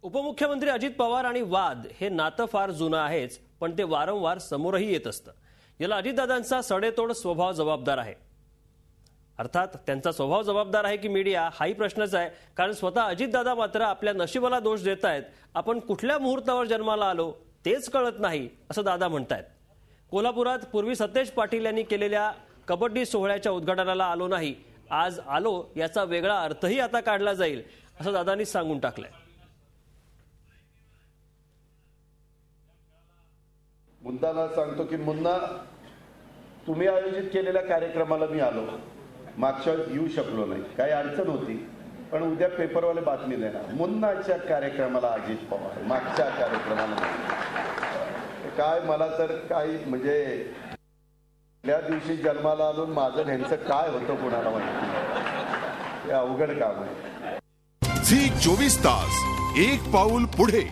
उपमुख्यमंत्री अजित पवार आणि वाद हे नातं फार जुनं आहेच, पण ते वारंवार समोरही येत असतं. याला अजितदादांचा सडेतोड स्वभाव जबाबदार आहे. अर्थात त्यांचा स्वभाव जबाबदार आहे की मीडिया, हाही प्रश्नच आहे. कारण स्वतः अजितदादा मात्र आपल्या नशिबाला दोष देत आहेत. आपण कुठल्या मुहूर्तावर जन्माला आलो तेच कळत नाही असं दादा म्हणतायत. कोल्हापुरात पूर्वी सतेज पाटील यांनी केलेल्या कबड्डी सोहळ्याच्या उद्घाटनाला आलो नाही, आज आलो याचा वेगळा अर्थही आता काढला जाईल असं दादांनी सांगून टाकलंय. मुद्दाला सांगतो की मुन्ना, तुम्ही आयोजित केलेल्या कार्यक्रमाला मी आलो, मागच्या येऊ शकलो नाही, काही अडचण होती, पण उद्या पेपरवाले बातमी देणार मुन्नाच्या कार्यक्रमाला अजित पवार, मागच्या कार्यक्रमाला काय. मला तर काही म्हणजे त्या दिवशी जन्माला आलो, माझं ह्यांचं काय होतं कोणाला माहिती. हे अवघड काम आहे. झी 24 तास, एक पाऊल पुढे.